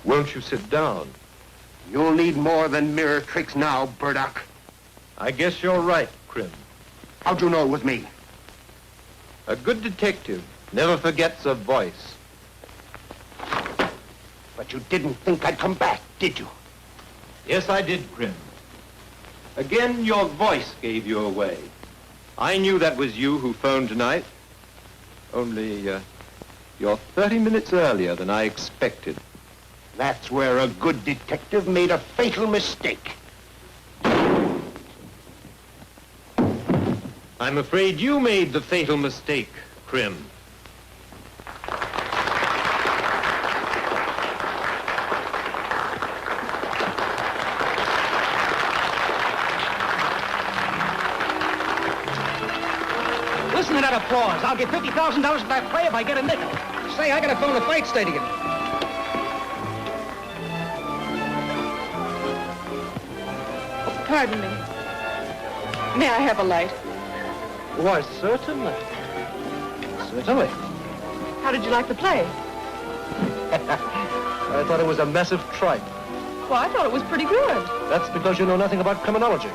Won't you sit down? You'll need more than mirror tricks now, Burdock. I guess you're right, Krim. How'd you know it was me? A good detective never forgets a voice. But you didn't think I'd come back, did you? Yes, I did, Krim. Again, your voice gave you away. I knew that was you who phoned tonight. Only, you're 30 minutes earlier than I expected. That's where a good detective made a fatal mistake. I'm afraid you made the fatal mistake, Krim. Listen to that applause. I'll get $50,000 for that play if I get a nickel. Say, I gotta phone the fight stadium. Pardon me. May I have a light? Why, certainly. Certainly. How did you like the play? I thought it was a massive tripe. Well, I thought it was pretty good. That's because you know nothing about criminology.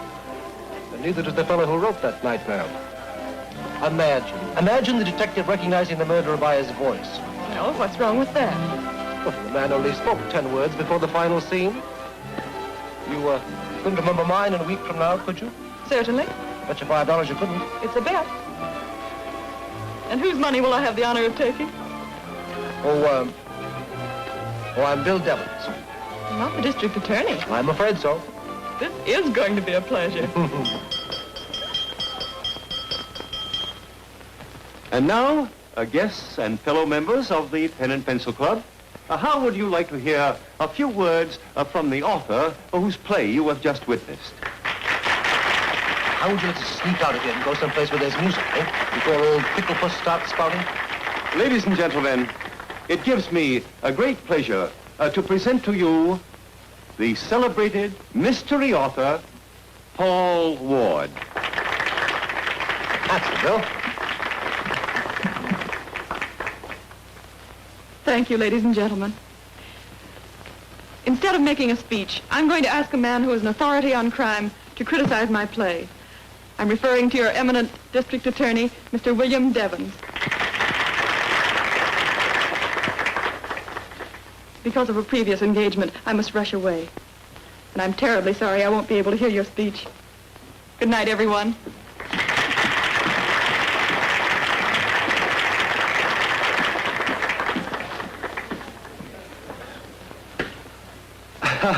And neither does the fellow who wrote that nightmare. Imagine the detective recognizing the murderer by his voice. No, what's wrong with that? Well, the man only spoke 10 words before the final scene. You couldn't remember mine in a week from now, could you? Certainly. Bet you $5 you couldn't. It's a bet. And whose money will I have the honor of taking? Oh, I'm Bill Devons. Not the district attorney. I'm afraid so. This is going to be a pleasure. And now, guests and fellow members of the Pen and Pencil Club, how would you like to hear a few words from the author whose play you have just witnessed? How would you like to sneak out of here and go someplace where there's music, eh? Before old Picklepuss starts spouting? Ladies and gentlemen, it gives me a great pleasure to present to you the celebrated mystery author, Paul Ward. That's it, Bill. Thank you, ladies and gentlemen. Instead of making a speech, I'm going to ask a man who is an authority on crime to criticize my play. I'm referring to your eminent district attorney, Mr. William Devons. Because of a previous engagement, I must rush away. And I'm terribly sorry I won't be able to hear your speech. Good night, everyone.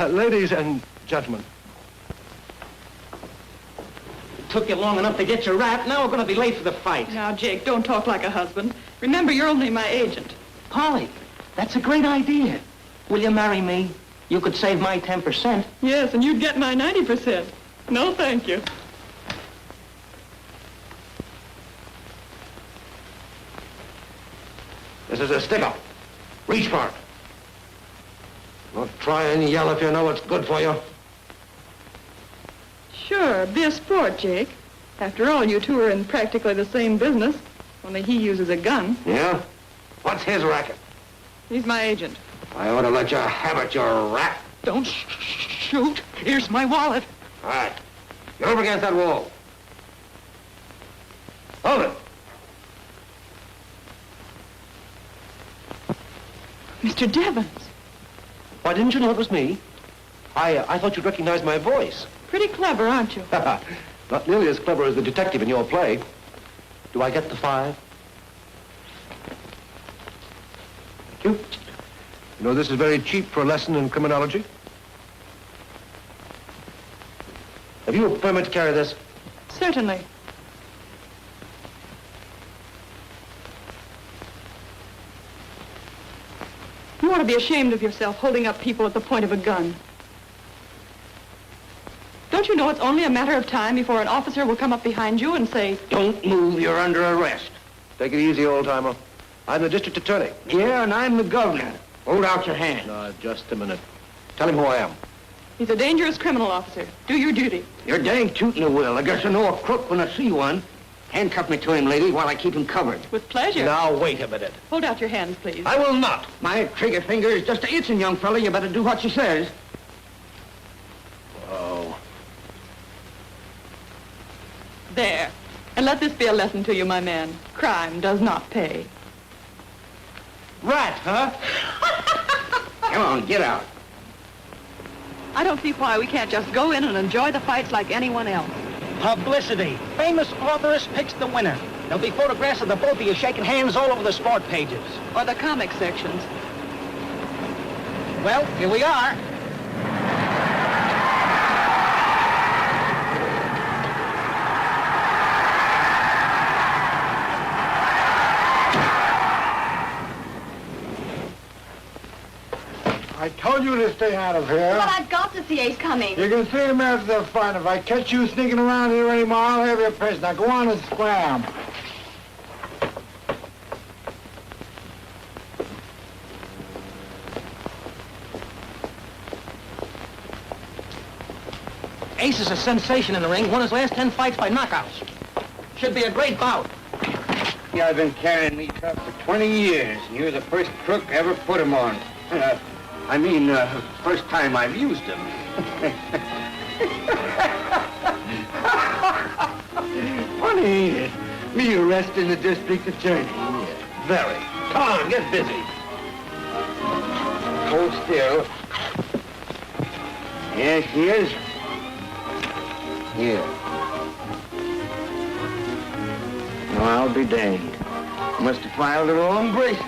Ladies and gentlemen. Took you long enough to get your rap. Now we're going to be late for the fight. Now, Jake, don't talk like a husband. Remember, you're only my agent. Polly, that's a great idea. Will you marry me? You could save my 10%. Yes, and you'd get my 90%. No, thank you. This is a stick-up. Reach for it. Don't try and yell if you know it's good for you. Sure, be a sport, Jake. After all, you two are in practically the same business, only he uses a gun. Yeah? What's his racket? He's my agent. I ought to let you have it, you rat. Don't shoot. Here's my wallet. All right. Get over against that wall. Hold it. Mr. Devons. Why, didn't you know it was me? I thought you'd recognize my voice. Pretty clever, aren't you? Not nearly as clever as the detective in your play. Do I get the 5? Thank you. You know, this is very cheap for a lesson in criminology. Have you a permit to carry this? Certainly. You ought to be ashamed of yourself holding up people at the point of a gun. Don't you know it's only a matter of time before an officer will come up behind you and say, Don't move, you're under arrest. Take it easy, old-timer. I'm the district attorney. Yeah, and I'm the governor. Hold out your hand. Now, just a minute. Tell him who I am. he's a dangerous criminal officer. Do your duty. You're dang tootin' a will. I guess I know a crook when I see one. Handcuff me to him, lady, while I keep him covered. With pleasure. Now, wait a minute. Hold out your hands, please. I will not. My trigger finger is just itching, young fella. You better do what she says. Oh. There. And let this be a lesson to you, my man. Crime does not pay. Rat, huh? Come on, get out. I don't see why we can't just go in and enjoy the fights like anyone else. Publicity. Famous authoress picks the winner. There'll be photographs of the both of you shaking hands all over the sport pages. Or the comic sections. Well, here we are. I told you to stay out of here. But I've got to see Ace coming. You can see him after the fight. If I catch you sneaking around here anymore, I'll have your prisoner. Now go on and scram. Ace is a sensation in the ring. Won his last 10 fights by knockouts. Should be a great bout. Yeah, I've been carrying these up for 20 years, and you're the first crook I ever put them on. First time I've used them. Funny, ain't it? Me arresting the district attorney. Very. Come on, get busy. Hold still. Yes, she is. Here. No, I'll be danged. Must have filed the wrong bracelet.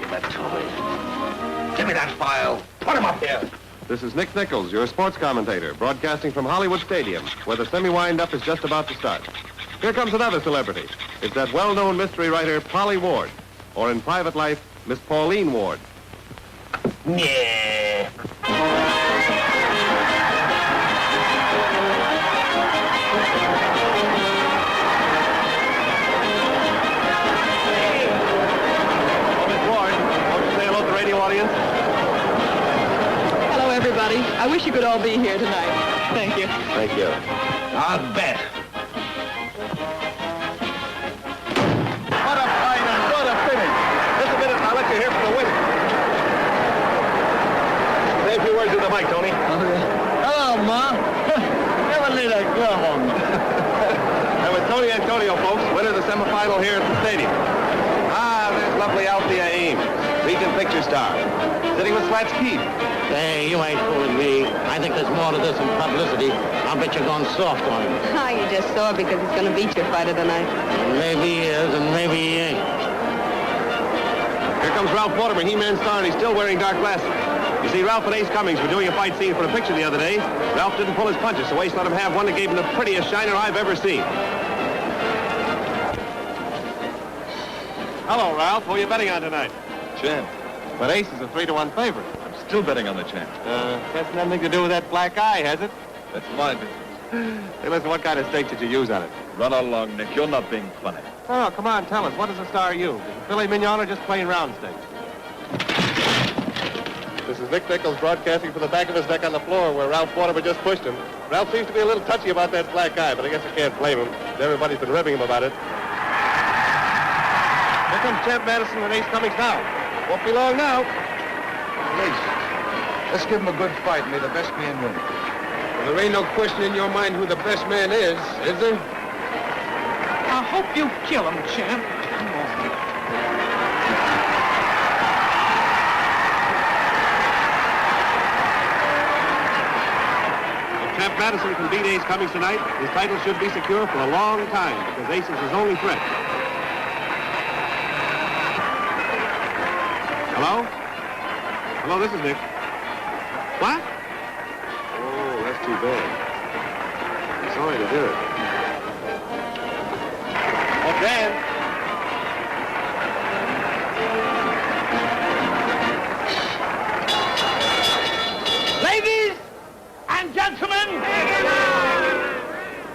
Give that to me. Give me that file. Put him up here. This is Nick Nichols, your sports commentator, broadcasting from Hollywood Stadium, where the semi-wind-up is just about to start. Here comes another celebrity. It's that well-known mystery writer, Polly Ward, or in private life, Miss Pauline Ward. Yeah. Audience. Hello, everybody. I wish you could all be here tonight. Thank you. Thank you. I'll bet. What a fight and what a finish. Just a minute, I'll let you hear from the winner. Say a few words to the mic, Tony. Hello, Ma. Never need a glove on me. That was Tony Antonio, folks, winner of the semifinal here at the stadium. Ah, there's lovely Althea Ames, Beacon picture star, sitting with Slats Keith. Hey, you ain't fooling me. I think there's more to this than publicity. I'll bet you're going soft on him. Ah, you just saw because he's going to beat your fighter tonight. Maybe he is, and maybe he ain't. Here comes Ralph Waterman, He-Man star, and he's still wearing dark glasses. You see, Ralph and Ace Cummings were doing a fight scene for a picture the other day. Ralph didn't pull his punches, so Ace let him have one that gave him the prettiest shiner I've ever seen. Hello, Ralph. Who are you betting on tonight? Champ. But Ace is a 3-1 favorite. I'm still betting on the champ. That's nothing to do with that black eye, has it? That's my business. Hey, listen, what kind of stake did you use on it? Run along, Nick. You're not being funny. Oh, come on, tell us. What does the star use? Is it filet mignon or just plain round steak? This is Nick Nichols broadcasting from the back of his neck on the floor where Ralph Waterman just pushed him. Ralph seems to be a little touchy about that black eye, but I guess I can't blame him. Everybody's been ribbing him about it. Here comes Champ Madison and Ace Cummings now. Won't be long now. Ace, let's give him a good fight and may the best man win. Well, there ain't no question in your mind who the best man is there? I hope you kill him, champ. Come on. If Champ Madison can beat Ace Cummings tonight, his title should be secure for a long time because Ace is his only threat. Hello? Hello, this is Nick. What? Oh, that's too bad. I'm sorry to hear it. Oh, Dan. Ladies and gentlemen,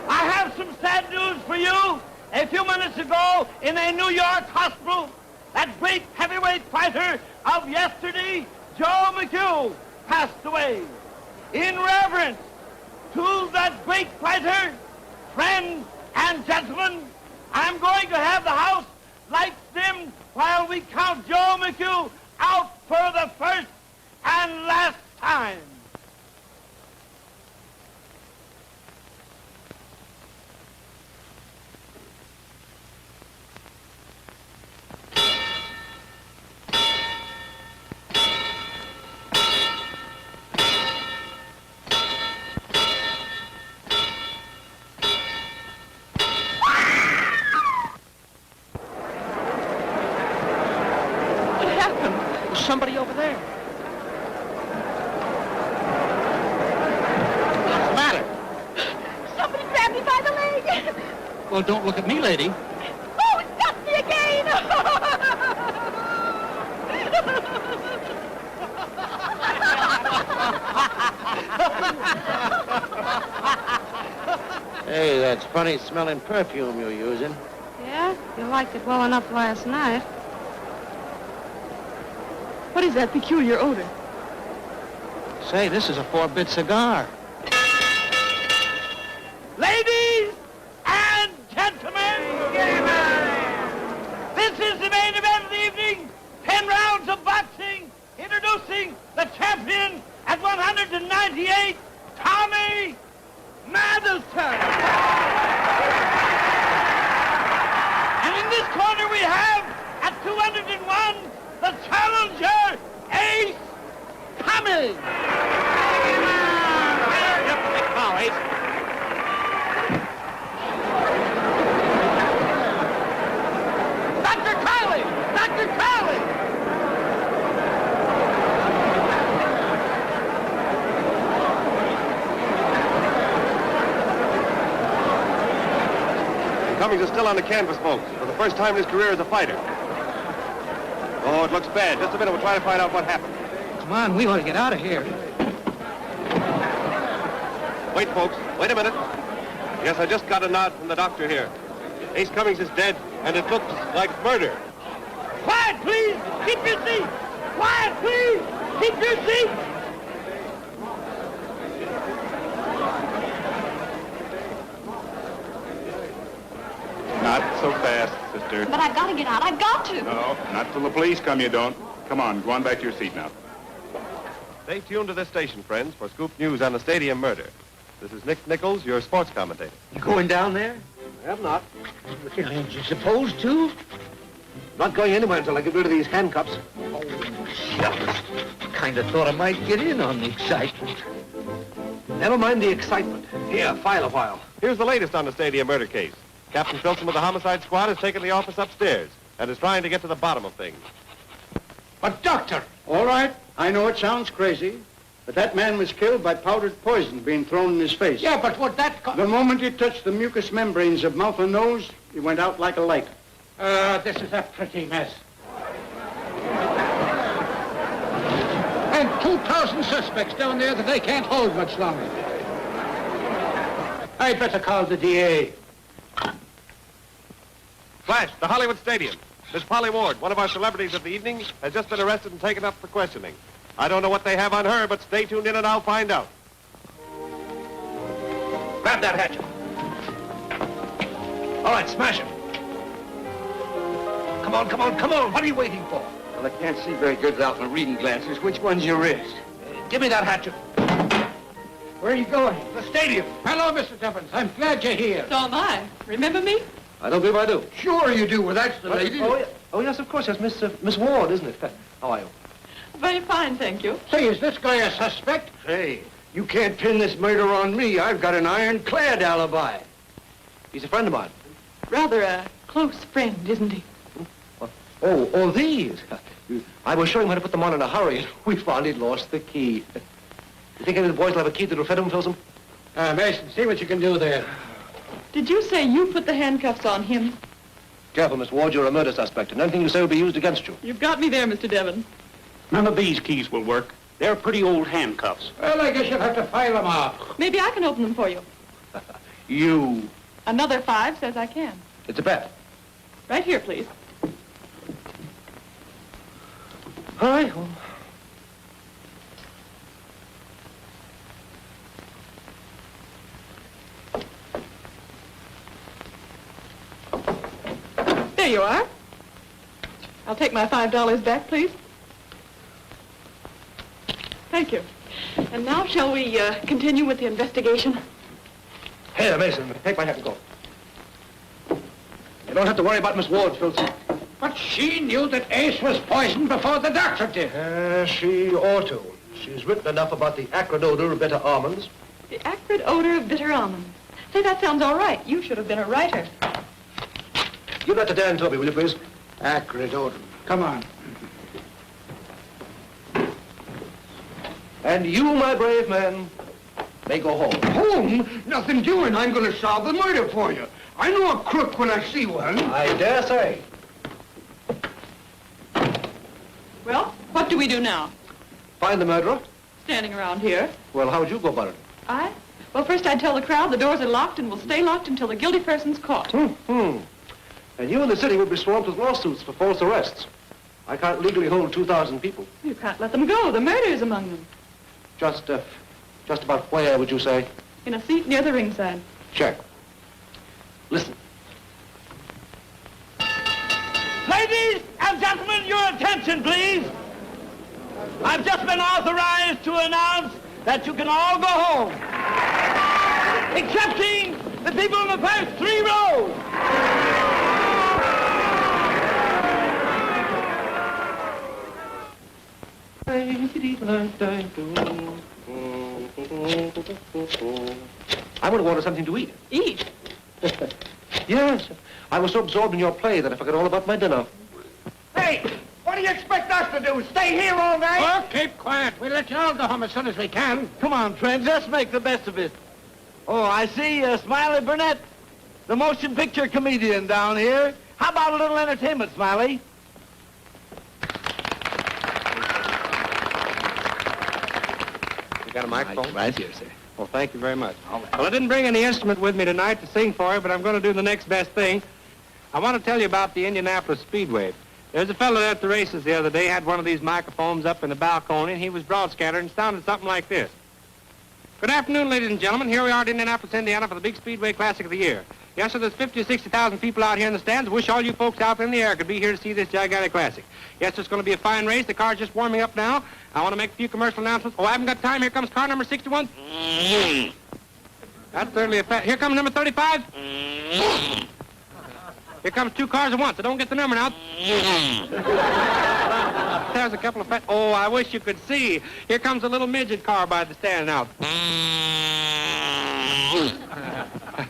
I have some sad news for you. A few minutes ago, in a New York hospital, that great heavyweight fighter of yesterday, Joe McHugh, passed away. In reverence to that great fighter, friend, and gentleman, I'm going to have the house lights dimmed while we count Joe McHugh out for the first and last time. Somebody over there. What's the matter? Somebody grabbed me by the leg. Well, don't look at me, lady. Oh, it got me again. Hey, that's funny smelling perfume you're using. Yeah, you liked it well enough last night. What is that peculiar odor? Say, this is a 4-bit cigar. Ladies and gentlemen, this is the main event of the evening. 10 rounds of boxing. Introducing the champion at 198, Tommy Madison. And in this corner we have, at 201, the challenger, Ace Cummings. Yep, take the bow, Ace. Dr. Crowley! Dr. Crowley! Cummings is still on the canvas, folks, for the first time in his career as a fighter. Oh, it looks bad. Just a minute, we'll try to find out what happened. Come on, we ought to get out of here. Wait, folks. Wait a minute. Yes, I just got a nod from the doctor here. Ace Cummings is dead, and it looks like murder. Quiet, please! Keep your seat! Quiet, please! Keep your seat! Not so fast, sister. But I've got to get out. I've got to. No, not till the police come, you don't. Come on, go on back to your seat now. Stay tuned to this station, friends, for scoop news on the stadium murder. This is Nick Nichols, your sports commentator. You going down there? I have not. Ain't you supposed to? Not going anywhere until I get rid of these handcuffs. Oh, shucks. Kind of thought I might get in on the excitement. Never mind the excitement. Here, file a while. Here's the latest on the stadium murder case. Captain Filson of the homicide squad has taken the office upstairs and is trying to get to the bottom of things. But, Doctor, all right, I know it sounds crazy, but that man was killed by powdered poison being thrown in his face. Yeah, but what that... The moment he touched the mucous membranes of mouth and nose, he went out like a light. This is a pretty mess. And 2,000 suspects down there that they can't hold much longer. I'd better call the DA. Flash, the Hollywood Stadium. Miss Polly Ward, one of our celebrities of the evening, has just been arrested and taken up for questioning. I don't know what they have on her, but stay tuned in and I'll find out. Grab that hatchet. All right, smash it. Come on, come on, come on. What are you waiting for? Well, I can't see very good without my reading glasses. Which one's your wrist? Give me that hatchet. Where are you going? The stadium. Hello, Mr. Evans. I'm glad you're here. So am I. Remember me? I don't believe I do. Sure you do. Well, that's the lady. Oh, yes, of course. That's Miss Ward, isn't it? How are you? Very fine, thank you. Say, is this guy a suspect? Hey, you can't pin this murder on me. I've got an ironclad alibi. He's a friend of mine. Rather a close friend, isn't he? Oh, these. I was showing him how to put them on in a hurry, and we found he'd lost the key. You think any of the boys will have a key that'll fit him, Filson? Mason, see what you can do there. Did you say you put the handcuffs on him? Careful, Miss Ward. You're a murder suspect, and anything you say will be used against you. You've got me there, Mr. Devon. None of these keys will work. They're pretty old handcuffs. Well, I guess you'll have to file them off. Maybe I can open them for you. You. Another 5 says I can. It's a bet. Right here, please. All right. Well. you are. I'll take my $5 back, please. Thank you. And now shall we continue with the investigation? Here, Mason, take my hat and go. You don't have to worry about Miss Ward, Filson. But she knew that Ace was poisoned before the doctor did. She ought to. She's written enough about the acrid odor of bitter almonds. The acrid odor of bitter almonds. Say, that sounds all right. You should have been a writer. Give that to Dan Toby, will you, please? Acrid odor. Come on. And you, my brave man, may go home. Home? Nothing doing. I'm going to solve the murder for you. I know a crook when I see one. I dare say. Well, what do we do now? Find the murderer? Standing around here. Well, how would you go about it? I? Well, first I'd tell the crowd the doors are locked and will stay locked until the guilty person's caught. And you and the city would be swamped with lawsuits for false arrests. I can't legally hold 2,000 people. You can't let them go. The murder's among them. Just about where, would you say? In a seat near the ringside. Check. Listen. Ladies and gentlemen, your attention, please. I've just been authorized to announce that you can all go home, excepting the people in the first 3 rows. I would have wanted something to eat. Eat? Yes. I was so absorbed in your play that I forgot all about my dinner. Hey, what do you expect us to do? Stay here all night? Oh, keep quiet. We'll let you all go home as soon as we can. Come on, friends, let's make the best of it. Oh, I see Smiley Burnett, the motion picture comedian down here. How about a little entertainment, Smiley? You got a microphone? Right here, sir. Well, thank you very much. Well, I didn't bring any instrument with me tonight to sing for you, but I'm going to do the next best thing. I want to tell you about the Indianapolis Speedway. There's a fellow at the races the other day, had one of these microphones up in the balcony, and he was broad-scattered and sounded something like this. Good afternoon, ladies and gentlemen. Here we are at Indianapolis, Indiana for the big Speedway Classic of the year. Yes, sir, there's 50 or 60,000 people out here in the stands. Wish all you folks out there in the air could be here to see this gigantic classic. Yes, it's going to be a fine race. The car's just warming up now. I want to make a few commercial announcements. Oh, I haven't got time. Here comes car number 61. That's certainly a Here comes number 35. Here comes 2 cars at once. I don't get the number now. There's a couple of Oh, I wish you could see. Here comes a little midget car by the stand now.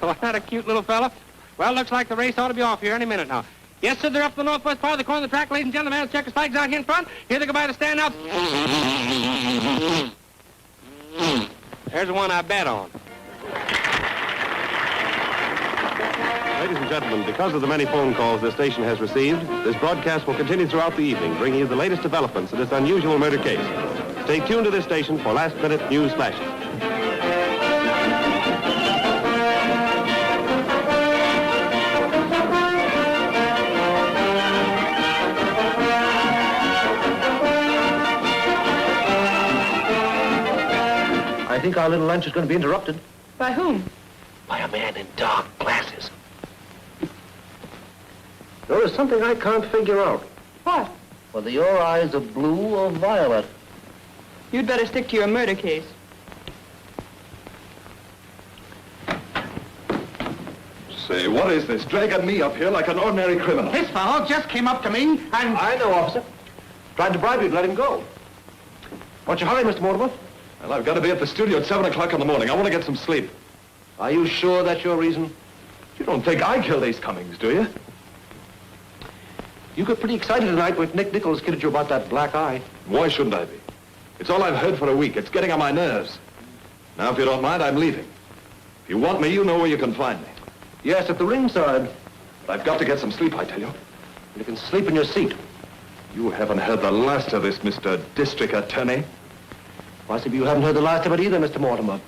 Wasn't that a cute little fella? Well, looks like the race ought to be off here any minute now. Yes, sir, they're up the northwest part of the corner of the track. Ladies and gentlemen, the checkers flags out here in front. Here they go by the stand now. There's the one I bet on. Ladies and gentlemen, because of the many phone calls this station has received, this broadcast will continue throughout the evening, bringing you the latest developments in this unusual murder case. Stay tuned to this station for last-minute news flashes. I think our little lunch is going to be interrupted. By whom? By a man in dark glasses. There is something I can't figure out. What? Whether your eyes are blue or violet. You'd better stick to your murder case. Say, what is this? Dragging me up here like an ordinary criminal. This fellow just came up to me and... I know, officer. Tried to bribe you to let him go. What's your hurry, Mr. Mortimer? Well, I've got to be at the studio at 7 o'clock in the morning. I want to get some sleep. Are you sure that's your reason? You don't think I killed Ace Cummings, do you? You got pretty excited tonight when Nick Nichols kidded you about that black eye. Why shouldn't I be? It's all I've heard for a week. It's getting on my nerves. Now, if you don't mind, I'm leaving. If you want me, you know where you can find me. Yes, at the ringside. But I've got to get some sleep, I tell you. You can sleep in your seat. You haven't heard the last of this, Mr. District Attorney. Possibly you haven't heard the last of it either, Mr. Mortimer.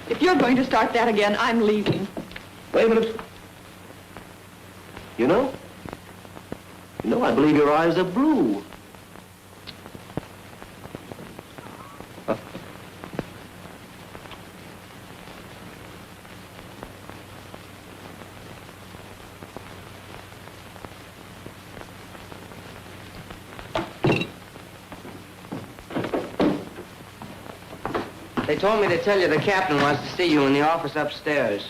If you're going to start that again, I'm leaving. Wait a minute. You know, I believe your eyes are blue. They told me to tell you the captain wants to see you in the office upstairs.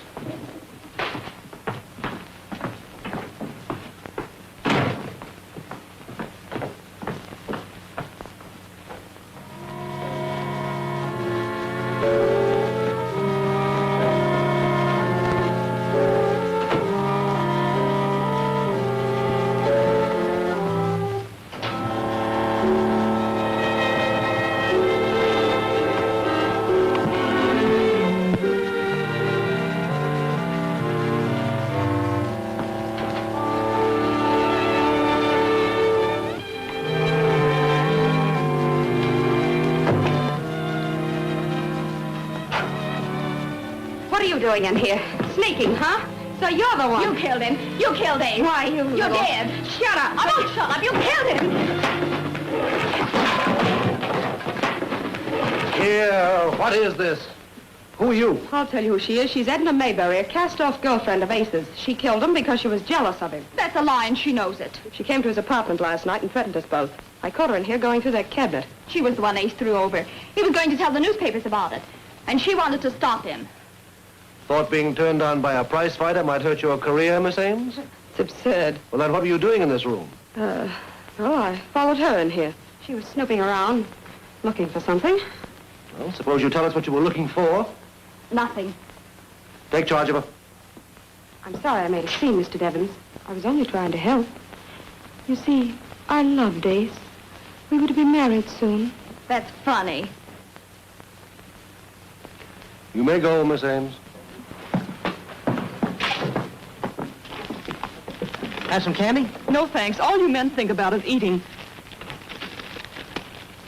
What are you doing in here? Sneaking, huh? So you're the one. You killed him. You killed Ace. Why, you're dead. Shut up. I won't shut up. You killed him. Here, what is this? Who are you? I'll tell you who she is. She's Edna Mayberry, a cast-off girlfriend of Ace's. She killed him because she was jealous of him. That's a lie, and she knows it. She came to his apartment last night and threatened us both. I caught her in here going through that cabinet. She was the one Ace threw over. He was going to tell the newspapers about it, and she wanted to stop him. Thought being turned on by a prize fighter might hurt your career, Miss Ames? It's absurd. Well, then what were you doing in this room? Oh, I followed her in here. She was snooping around, looking for something. Well, suppose you tell us what you were looking for. Nothing. Take charge of her. I'm sorry I made a scene, Mr. Devons. I was only trying to help. You see, I loved Ace. We were to be married soon. That's funny. You may go, Miss Ames. Have some candy? No, thanks. All you men think about is eating.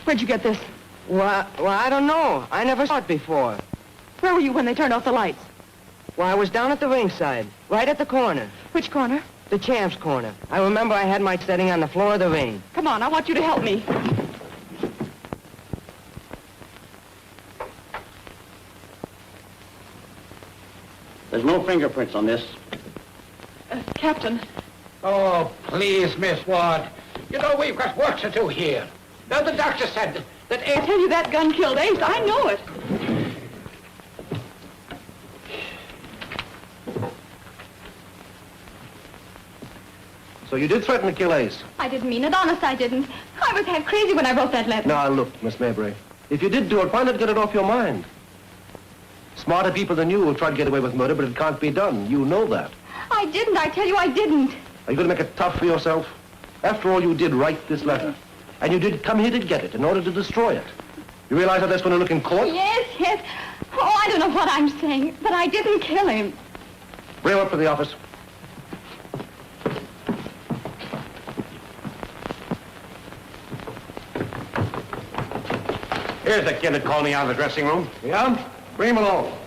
Where'd you get this? Well, I don't know. I never saw it before. Where were you when they turned off the lights? Well, I was down at the ringside, right at the corner. Which corner? The champ's corner. I remember I had my setting on the floor of the ring. Come on, I want you to help me. There's no fingerprints on this. Captain. Oh, please, Miss Ward. You know, we've got work to do here. Now, the doctor said that I tell you, that gun killed Ace. I know it. So you did threaten to kill Ace? I didn't mean it. Honest, I didn't. I was half crazy when I wrote that letter. Now, look, Miss Mayberry. If you did do it, why not get it off your mind? Smarter people than you will try to get away with murder, but it can't be done. You know that. I didn't. I tell you, I didn't. Are you going to make it tough for yourself? After all, you did write this letter. And you did come here to get it in order to destroy it. You realize how that's going to look in court? Yes, yes. Oh, I don't know what I'm saying, but I didn't kill him. Bring him up to the office. Here's the kid that called me out of the dressing room. Yeah? Bring him along.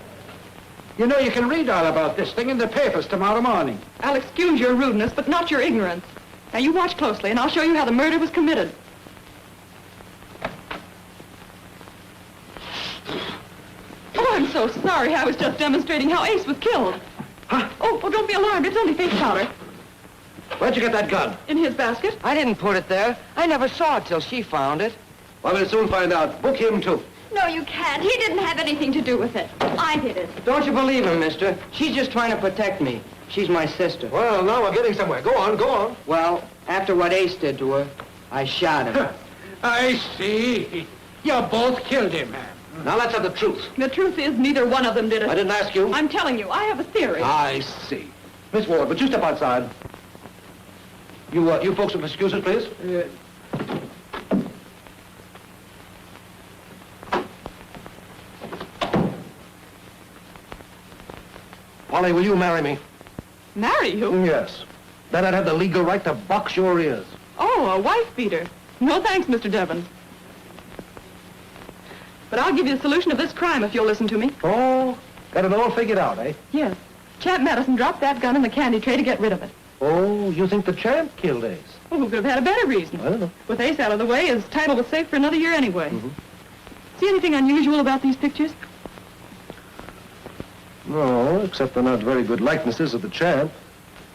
You know, you can read all about this thing in the papers tomorrow morning. I'll excuse your rudeness, but not your ignorance. Now, you watch closely, and I'll show you how the murder was committed. Oh, I'm so sorry. I was just demonstrating how Ace was killed. Huh? Oh, don't be alarmed. It's only face powder. Where'd you get that gun? In his basket. I didn't put it there. I never saw it till she found it. Well, we'll soon find out. Book him, too. No, you can't. He didn't have anything to do with it. I did it. Don't you believe him, mister? She's just trying to protect me. She's my sister. Well, now we're getting somewhere. Go on, go on. Well, after what Ace did to her, I shot him. I see. You both killed him. Now let's have the truth. The truth is, neither one of them did it. I didn't ask you. I'm telling you, I have a theory. I see. Miss Ward, would you step outside? You folks will excuse us, please. Polly, will you marry me? Marry you? Yes. Then I'd have the legal right to box your ears. Oh, a wife beater. No thanks, Mr. Devon. But I'll give you the solution of this crime if you'll listen to me. Oh, got it all figured out, eh? Yes. Champ Madison dropped that gun in the candy tray to get rid of it. Oh, you think the champ killed Ace? Well, who could have had a better reason? I don't know. With Ace out of the way, his title was safe for another year anyway. Mm-hmm. See anything unusual about these pictures? No, except they're not very good likenesses of the champ.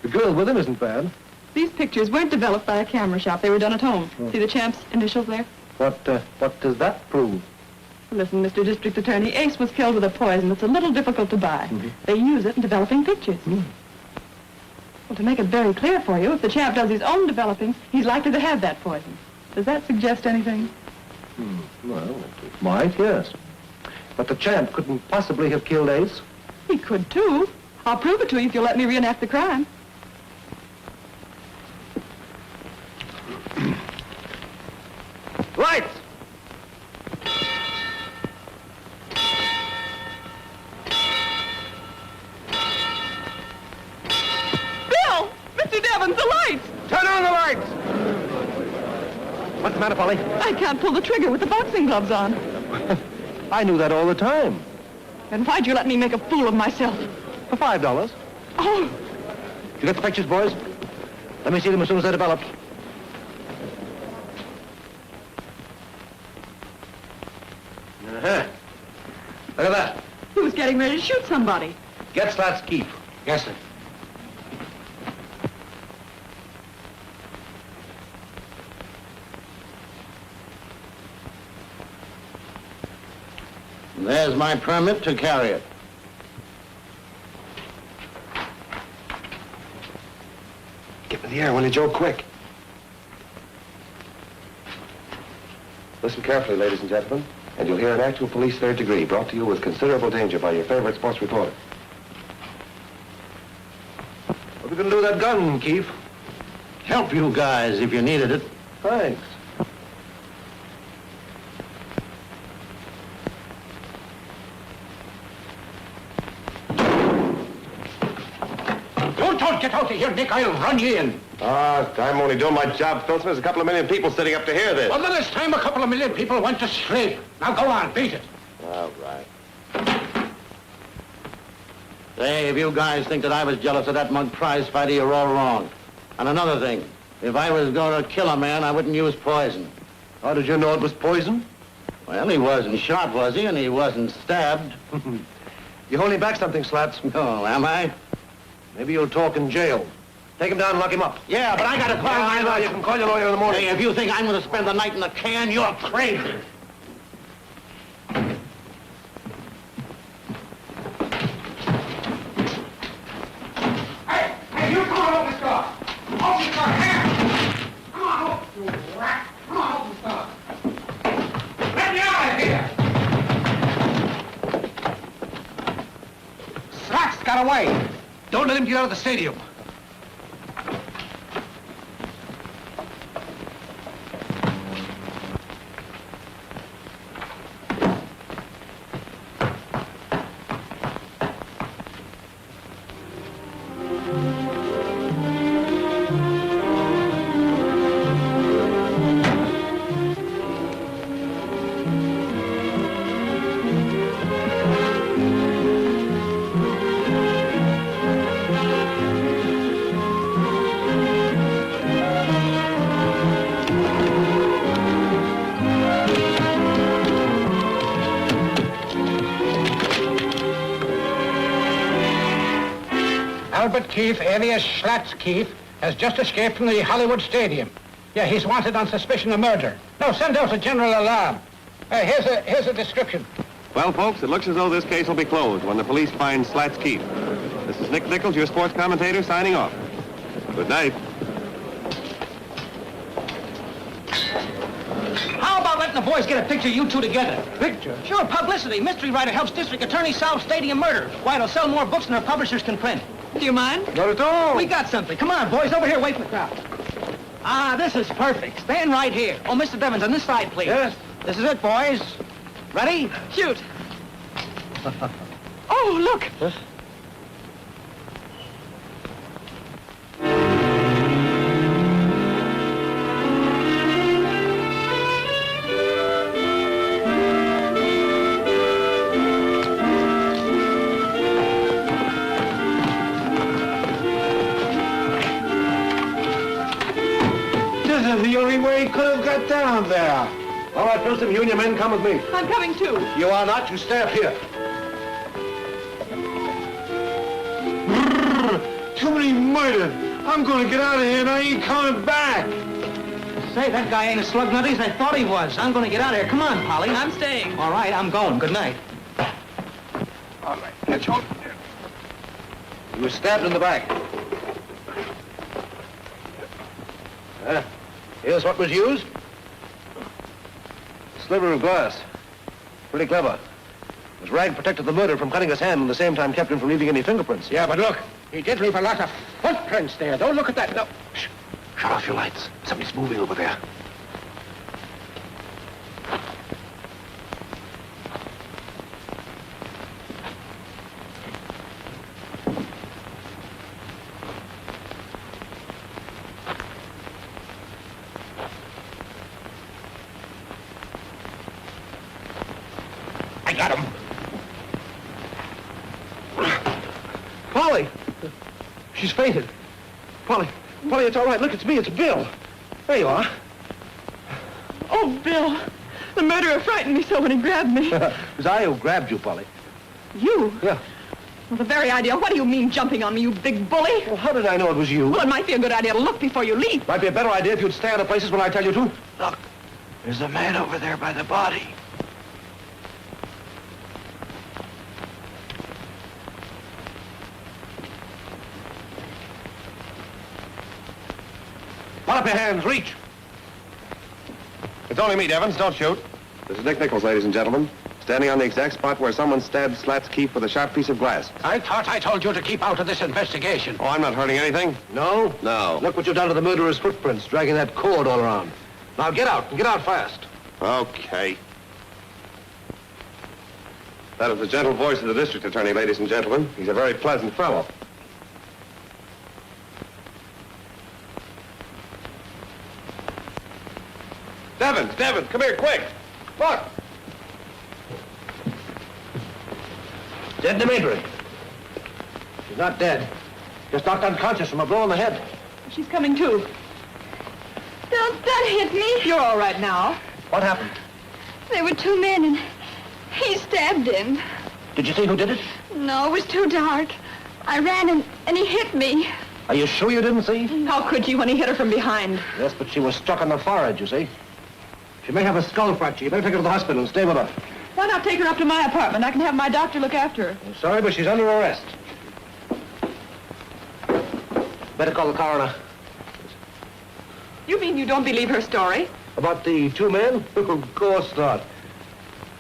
The girl with him isn't bad. These pictures weren't developed by a camera shop. They were done at home. Oh. See the champ's initials there? What does that prove? Listen, Mr. District Attorney, Ace was killed with a poison that's a little difficult to buy. They use it in developing pictures. Well, to make it very clear for you, if the chap does his own developing, he's likely to have that poison. Does that suggest anything? Well, it might, yes. But the champ couldn't possibly have killed Ace. He could, too. I'll prove it to you if you'll let me reenact the crime. Lights! Bill! Mr. Devons, the lights! Turn on the lights! What's the matter, Polly? I can't pull the trigger with the boxing gloves on. I knew that all the time. Then why'd you let me make a fool of myself? For $5. Oh, Did you get the pictures, boys? Let me see them as soon as they're developed. Uh-huh. Look at that. he was getting ready to shoot somebody. Get Slat's keep. Yes, sir. There's my permit to carry it. Get me the air, will you, Joe? Quick. Listen carefully, ladies and gentlemen, and you'll hear an actual police third degree brought to you with considerable danger by your favorite sports reporter. What are we going to do with that gun, Keefe? Help you guys if you needed it. Thanks. Don't get out of here, Nick. I'll run you in. I'm only doing my job, Filson. There's a couple of million people sitting up to hear this. Well, then it's time a couple of million people went to sleep. Now go on, beat it. All right. Say, if you guys think that I was jealous of that mug prize fighter, you're all wrong. And another thing, if I was going to kill a man, I wouldn't use poison. How did you know it was poison? Well, he wasn't shot, was he? And he wasn't stabbed. You holding back something, Slats? Oh, am I? Maybe you'll talk in jail. Take him down and lock him up. Yeah, but I got to call my lawyer. You can call your lawyer in the morning. Hey, if you think I'm going to spend the night in the can, you're crazy. Hey, you come on, open this door. Open this door, here. Come on, open, you rat. Come on, open this door. Let me out of here. Slats got away. Don't let him get out of the stadium. Albert Keefe, alias Slats Keefe, has just escaped from the Hollywood Stadium. Yeah, he's wanted on suspicion of murder. No, send out a general alarm. Here's a description. Well, folks, it looks as though this case will be closed when the police find Slat's Keefe. This is Nick Nichols, your sports commentator, signing off. Good night. How about letting the boys get a picture of you two together? Picture? Sure, publicity. Mystery writer helps district attorney solve stadium murder. Why, it'll sell more books than our publishers can print. Do you mind? Not at all. We got something. Come on, boys, over here, wait for the crowd. Ah, this is perfect. Stand right here. Oh, Mr. Devons, on this side, please. Yes. This is it, boys. Ready? Shoot. Oh, look. This is the only way he could have got down there. All right, Pilson, you and your men come with me. I'm coming too. You are not. You stay up here. Too many murdered. I'm going to get out of here and I ain't coming back. Say, that guy ain't as slug nutty as I thought he was. I'm going to get out of here. Come on, Polly. I'm staying. All right, I'm going. Good night. All right, let's hold it there. He was stabbed in the back. Here's what was used. A sliver of glass. Pretty clever. His rag protected the murderer from cutting his hand and at the same time kept him from leaving any fingerprints. Yeah, but look, he did leave a lot of footprints there. Don't look at that. No. Shh. Shut off your lights. Somebody's moving over there. I got him. Polly! She's fainted. Polly, it's all right. Look, it's me. It's Bill. There you are. Oh, Bill. The murderer frightened me so when he grabbed me. It was I who grabbed you, Polly. You? Yeah. Well, the very idea. What do you mean jumping on me, you big bully? Well, how did I know it was you? Well, it might be a good idea to look before you leap. Might be a better idea if you'd stay out of places when I tell you to. Look, there's a man over there by the body. Put up your hands. Reach. It's only me, Devons. Don't shoot. This is Dick Nichols, ladies and gentlemen. Standing on the exact spot where someone stabbed Slats Keefe with a sharp piece of glass. I thought I told you to keep out of this investigation. Oh, I'm not hurting anything. No? No. Look what you've done to the murderer's footprints, dragging that cord all around. Now get out, and get out fast. Okay. That is the gentle voice of the district attorney, ladies and gentlemen. He's a very pleasant fellow. Devons, come here, quick. Look. Dead in the Maybury. She's not dead. Just knocked unconscious from a blow on the head. She's coming to. Don't hit me. You're all right now. What happened? There were two men, and he stabbed him. Did you see who did it? No, it was too dark. I ran, and he hit me. Are you sure you didn't see? How could you when he hit her from behind? Yes, but she was struck on the forehead, you see. She may have a skull fracture. You better take her to the hospital and stay with her. Why not take her up to my apartment? I can have my doctor look after her. I'm sorry, but she's under arrest. Better call the coroner. You mean you don't believe her story? About the two men? Of course not.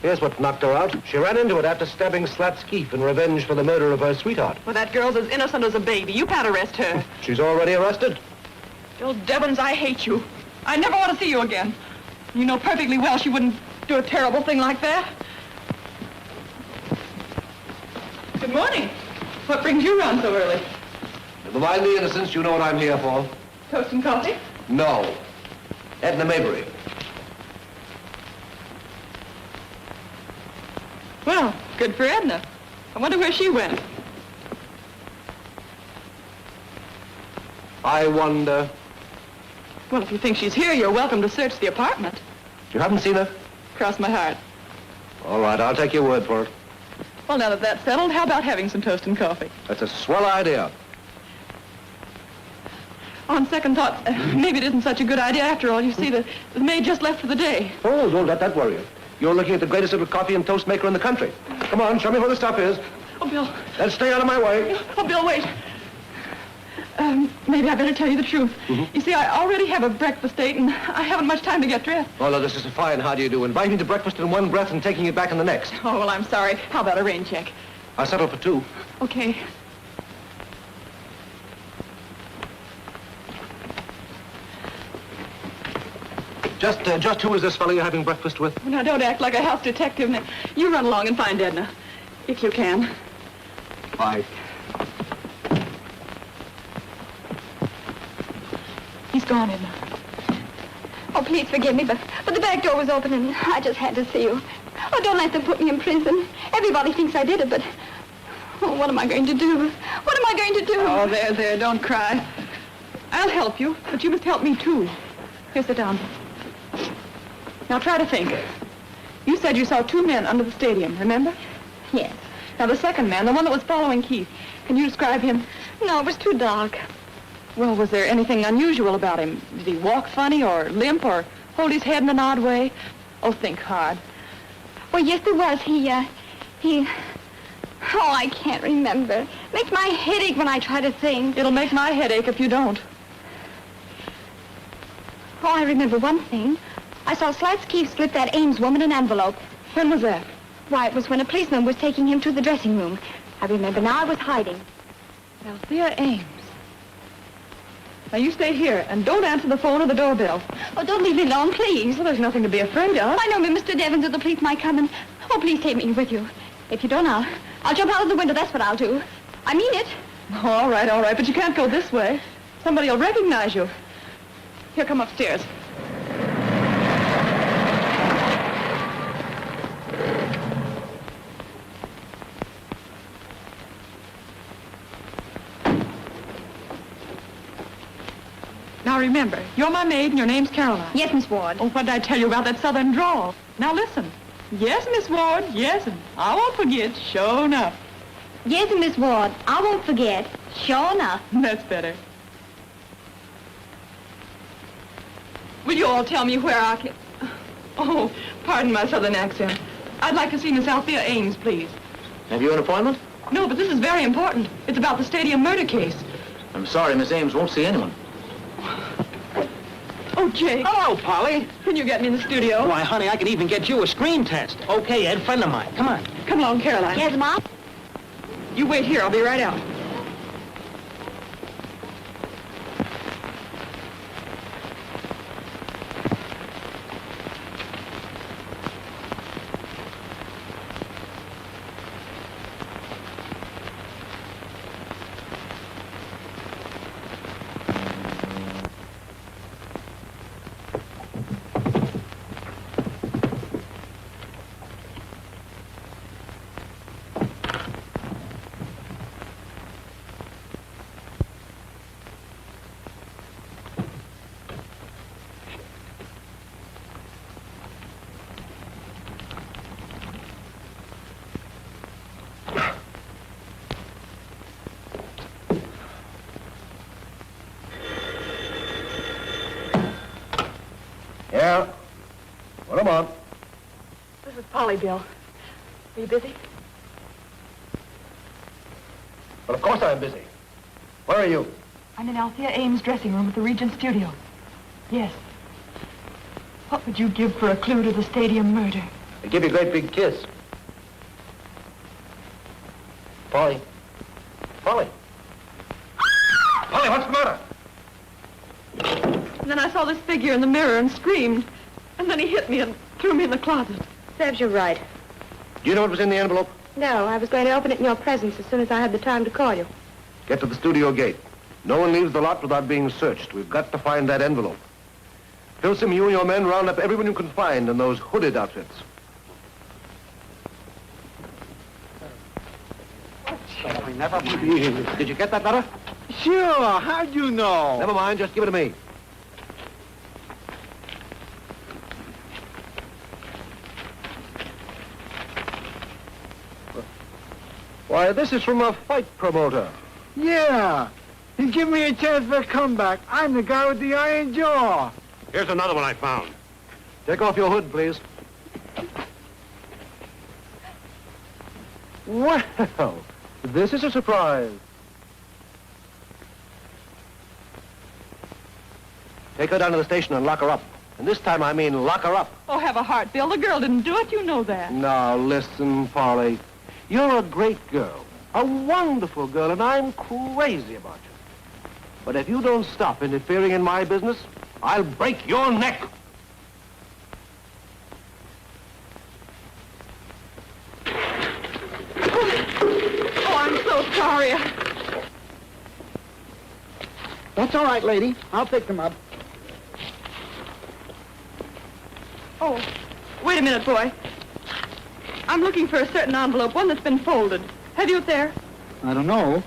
Here's what knocked her out. She ran into it after stabbing Slats Keefe in revenge for the murder of her sweetheart. Well, that girl's as innocent as a baby. You can't arrest her. She's already arrested. Bill Devons, I hate you. I never want to see you again. You know perfectly well she wouldn't do a terrible thing like that. Good morning. What brings you round so early? Never mind the innocence. You know what I'm here for. Toast and coffee? No. Edna Maybury. Well, good for Edna. I wonder where she went. I wonder. Well, if you think she's here, you're welcome to search the apartment. You haven't seen her? Cross my heart. All right, I'll take your word for it. Well, now that that's settled, how about having some toast and coffee? That's a swell idea. On second thought, maybe it isn't such a good idea after all. You see, the maid just left for the day. Oh, don't let that worry you. You're looking at the greatest little coffee and toast maker in the country. Come on, show me where the stuff is. Oh, Bill. Then stay out of my way. Oh, Bill, wait. Maybe I better tell you the truth. You see, I already have a breakfast date, and I haven't much time to get dressed. Oh, no, this is fine. How do you do? Inviting me to breakfast in one breath and taking it back in the next. Oh, well, I'm sorry. How about a rain check? I'll settle for two. Okay. Just who is this fellow you're having breakfast with? Now, don't act like a house detective. Now, you run along and find Edna, if you can. Bye. He's gone, Edna. Oh, please forgive me, but the back door was open, and I just had to see you. Oh, don't let them put me in prison. Everybody thinks I did it, but... Oh, what am I going to do? What am I going to do? Oh, there, don't cry. I'll help you, but you must help me, too. Here, sit down. Now, try to think. You said you saw two men under the stadium, remember? Yes. Now, the second man, the one that was following Keith, can you describe him? No, it was too dark. Well, was there anything unusual about him? Did he walk funny or limp or hold his head in an odd way? Oh, think hard. Well, yes, there was. Oh, I can't remember. Makes my head ache when I try to think. It'll make my head ache if you don't. Oh, I remember one thing. I saw Slatsky slip that Ames woman an envelope. When was that? Why, it was when a policeman was taking him to the dressing room. I remember now. I was hiding. Althea Ames. Now, you stay here, and don't answer the phone or the doorbell. Oh, don't leave me alone, please. Well, there's nothing to be afraid of. I know Mr. Devons or the police might come and... Oh, please take me with you. If you don't, I'll jump out of the window. That's what I'll do. I mean it. Oh, all right, but you can't go this way. Somebody will recognize you. Here, come upstairs. Now, remember, you're my maid and your name's Caroline. Yes, Miss Ward. Oh, what did I tell you about that southern drawl? Now, listen. Yes, Miss Ward, yes, and I won't forget, sure enough. Yes, Miss Ward, I won't forget, sure enough. That's better. Will you all tell me where I can... Oh, pardon my southern accent. I'd like to see Miss Althea Ames, please. Have you an appointment? No, but this is very important. It's about the stadium murder case. I'm sorry, Miss Ames won't see anyone. Oh, Jake. Hello, Polly. Can you get me in the studio? Why, honey, I can even get you a screen test. Okay, Ed, friend of mine. Come on. Come along, Caroline. Yes, Mom? You wait here. I'll be right out. Yeah? Well, come on. This is Polly, Bill. Are you busy? Well, of course I'm busy. Where are you? I'm in Althea Ames' dressing room at the Regent Studio. Yes. What would you give for a clue to the stadium murder? I'll give you a great big kiss. Polly. Polly. Polly, what's the matter? And then I saw this figure in the mirror and screamed. And then he hit me and threw me in the closet. Serves you right. Do you know what was in the envelope? No, I was going to open it in your presence as soon as I had the time to call you. Get to the studio gate. No one leaves the lot without being searched. We've got to find that envelope. Pilsom, you and your men round up everyone you can find in those hooded outfits. Did you get that letter? Sure, how'd you know? Never mind, just give it to me. Why, this is from a fight promoter. Yeah. He's giving me a chance for a comeback. I'm the guy with the iron jaw. Here's another one I found. Take off your hood, please. Well, this is a surprise. Take her down to the station and lock her up. And this time I mean lock her up. Oh, have a heart, Bill. The girl didn't do it. You know that. Now, listen, Polly. You're a great girl, a wonderful girl, and I'm crazy about you. But if you don't stop interfering in my business, I'll break your neck. Oh, I'm so sorry. That's all right, lady. I'll pick them up. Oh, wait a minute, boy. I'm looking for a certain envelope, one that's been folded. Have you it there? I don't know.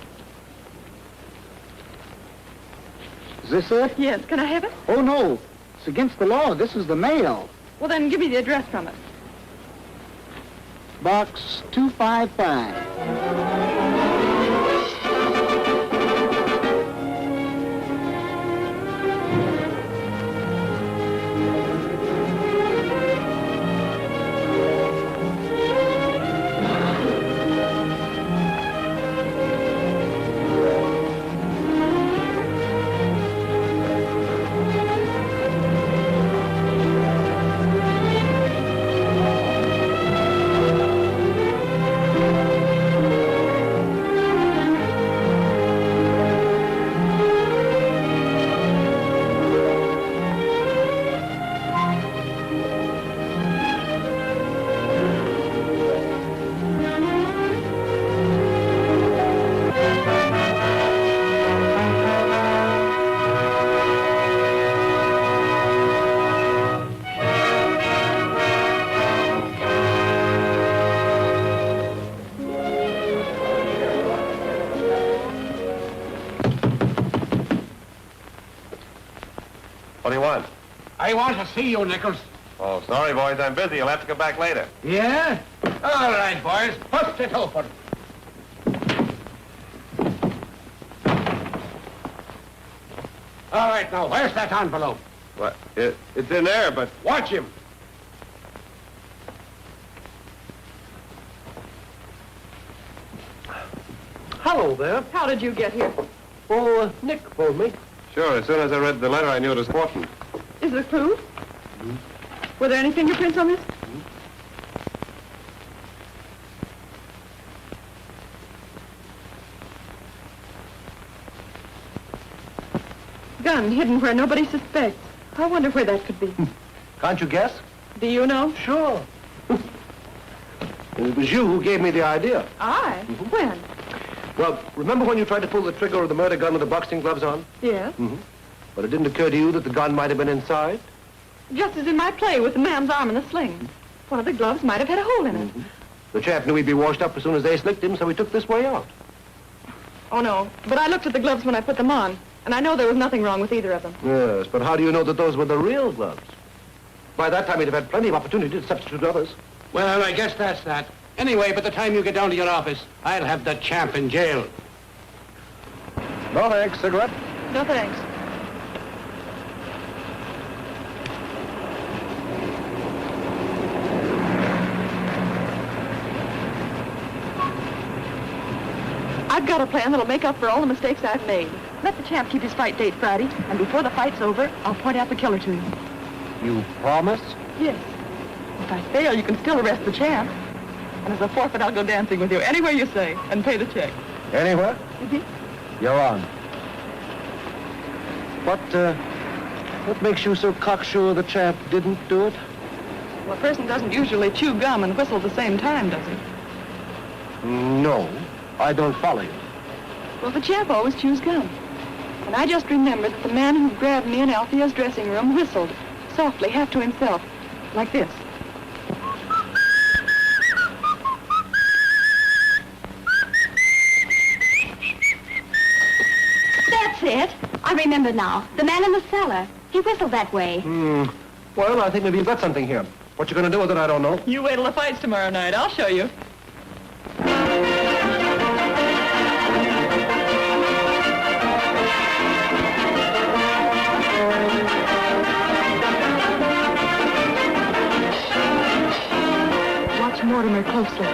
Is this it? Yes. Can I have it? Oh, no. It's against the law. This is the mail. Well, then give me the address from it. Box 255. What do you want? I want to see you, Nichols. Oh, sorry, boys. I'm busy. You'll have to come back later. Yeah? All right, boys. Bust it open. All right, now, where's that envelope? What? It's in there, but... Watch him. Hello there. How did you get here? Oh, Nick phoned me. Sure, as soon as I read the letter, I knew it was important. Is it a clue? Were there any fingerprints on this? Gun hidden where nobody suspects. I wonder where that could be. Can't you guess? Do you know? Sure. It was you who gave me the idea. I? When? Well, remember when you tried to pull the trigger of the murder gun with the boxing gloves on? Yes. But it didn't occur to you that the gun might have been inside? Just as in my play with the man's arm in a sling. One of the gloves might have had a hole in it. The chap knew he'd be washed up as soon as they slicked him, so he took this way out. Oh, no. But I looked at the gloves when I put them on, and I know there was nothing wrong with either of them. Yes, but how do you know that those were the real gloves? By that time, he'd have had plenty of opportunity to substitute others. Well, I guess that's that. Anyway, by the time you get down to your office, I'll have the champ in jail. No thanks. Cigarette? No thanks. I've got a plan that'll make up for all the mistakes I've made. Let the champ keep his fight date Friday, and before the fight's over, I'll point out the killer to you. You promise? Yes. If I fail, you can still arrest the champ. And as a forfeit, I'll go dancing with you anywhere you say and pay the check. Anywhere? You're on. What makes you so cocksure the champ didn't do it? Well, a person doesn't usually chew gum and whistle at the same time, does he? No, I don't follow you. Well, the champ always chews gum. And I just remembered that the man who grabbed me in Althea's dressing room whistled, softly, half to himself, like this. That's it. I remember now. The man in the cellar. He whistled that way. Well, I think maybe you've got something here. What you're going to do with it, I don't know. You wait till the fight's tomorrow night. I'll show you. Watch Mortimer closely.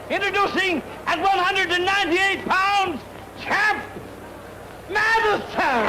Introducing at 198 pounds, Champ Madison!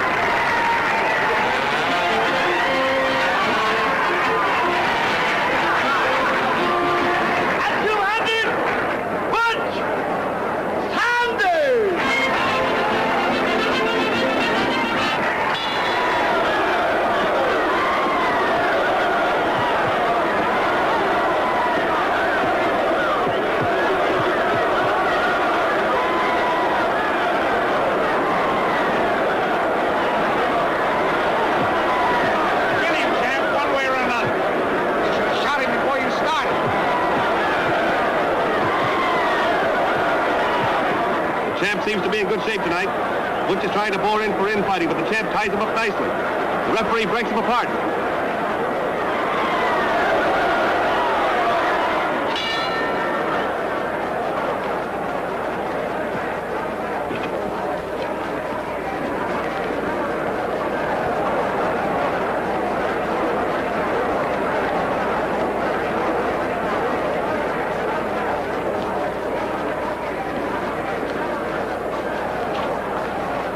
Seems to be in good shape tonight. Butch is trying to bore in for infighting, but the champ ties him up nicely. The referee breaks him apart.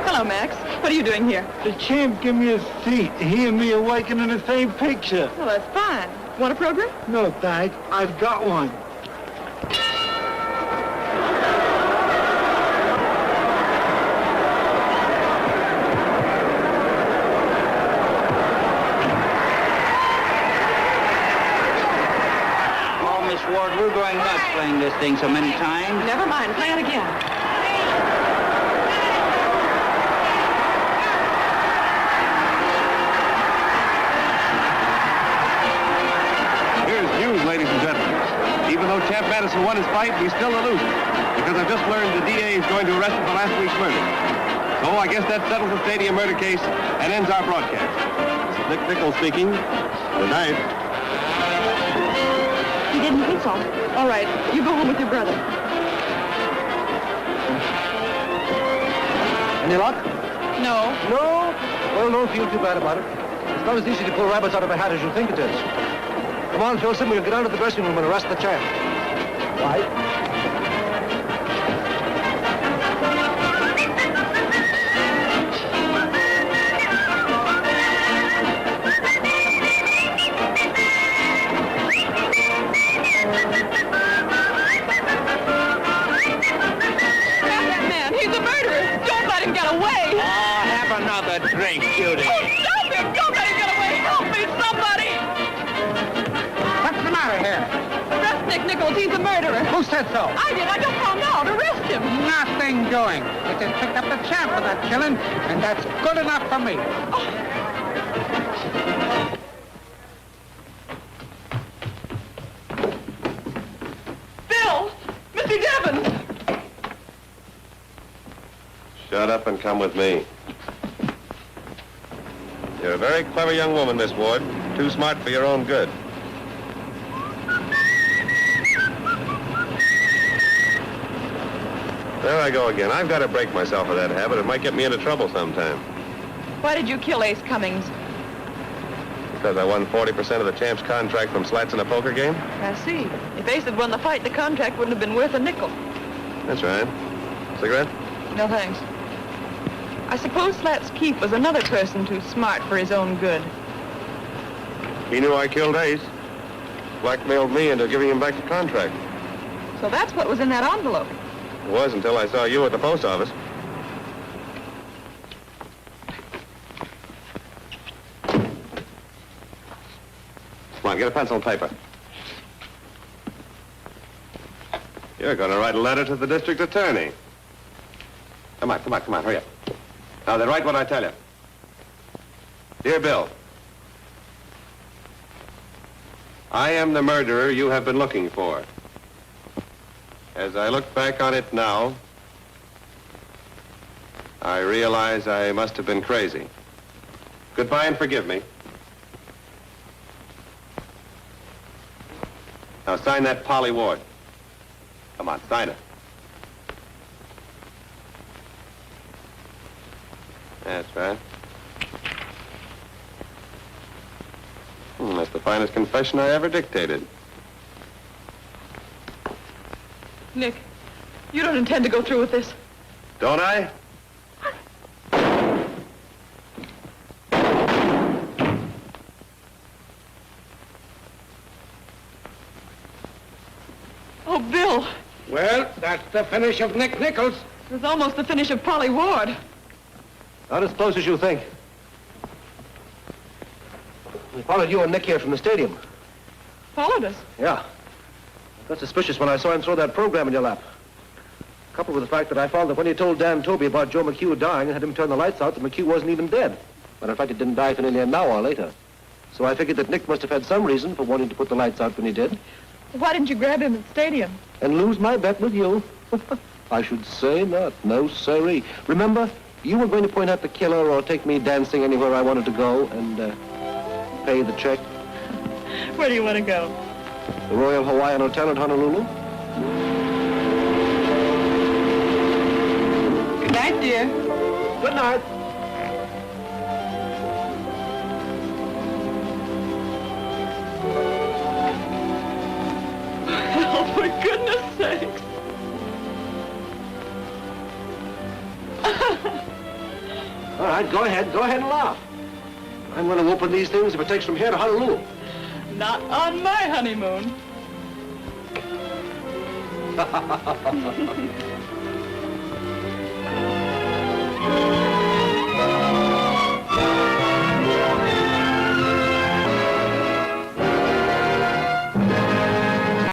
Hello, Max. What are you doing here? The champ gave me a seat. He and me are working in the same picture. Well, that's fine. Want a program? No, thanks. I've got one. Oh, Miss Ward, we're going nuts playing this thing so many times. Never mind. Play it again. Madison won his fight, he's still a loser. Because I've just learned the DA is going to arrest him for last week's murder. So I guess that settles the stadium murder case and ends our broadcast. This is Nick Nichols speaking. Good night. He didn't think so. All right, you go home with your brother. Any luck? No. No? Well, don't feel too bad about it. It's not as easy to pull rabbits out of a hat as you think it is. Come on, Filson, we'll get down to the dressing room and arrest the champ. Right? Drink, Judy. Oh, stop him! Don't let him get away! Help me, somebody! What's the matter here? Arrest Nick Nichols. He's a murderer. Who said so? I did. I just found out. Arrest him. Nothing doing. It just picked up the champ for that killing, and that's good enough for me. Bill! Missy Devon! Shut up and come with me. You're a very clever young woman, Miss Ward. Too smart for your own good. There I go again. I've got to break myself of that habit. It might get me into trouble sometime. Why did you kill Ace Cummings? Because I won 40% of the champ's contract from slats in a poker game? I see. If Ace had won the fight, the contract wouldn't have been worth a nickel. That's right. Cigarette? No, thanks. I suppose Slats Keefe was another person too smart for his own good. He knew I killed Ace. Blackmailed me into giving him back the contract. So that's what was in that envelope. It was until I saw you at the post office. Come on, get a pencil and paper. You're going to write a letter to the district attorney. Come on, hurry up. Now, then write what I tell you. Dear Bill, I am the murderer you have been looking for. As I look back on it now, I realize I must have been crazy. Goodbye and forgive me. Now, sign that Polly Ward. Come on, sign it. That's right. That's the finest confession I ever dictated. Nick, you don't intend to go through with this. Don't I? Oh, Bill. Well, that's the finish of Nick Nichols. It was almost the finish of Polly Ward. Not as close as you think. We followed you and Nick here from the stadium. Followed us? Yeah. I got suspicious when I saw him throw that program in your lap. Coupled with the fact that I found that when he told Dan Toby about Joe McHugh dying and had him turn the lights out, that McHugh wasn't even dead. But in fact, he didn't die for nearly an hour later. So I figured that Nick must have had some reason for wanting to put the lights out when he did. Why didn't you grab him at the stadium? And lose my bet with you. I should say not. No, sirree. Remember, you were going to point out the killer or take me dancing anywhere I wanted to go and pay the check. Where do you want to go? The Royal Hawaiian Hotel in Honolulu. Good night, dear. Good night. Oh, for goodness sakes. All right, go ahead and laugh. I'm going to open these things if it takes from here to Honolulu. Not on my honeymoon.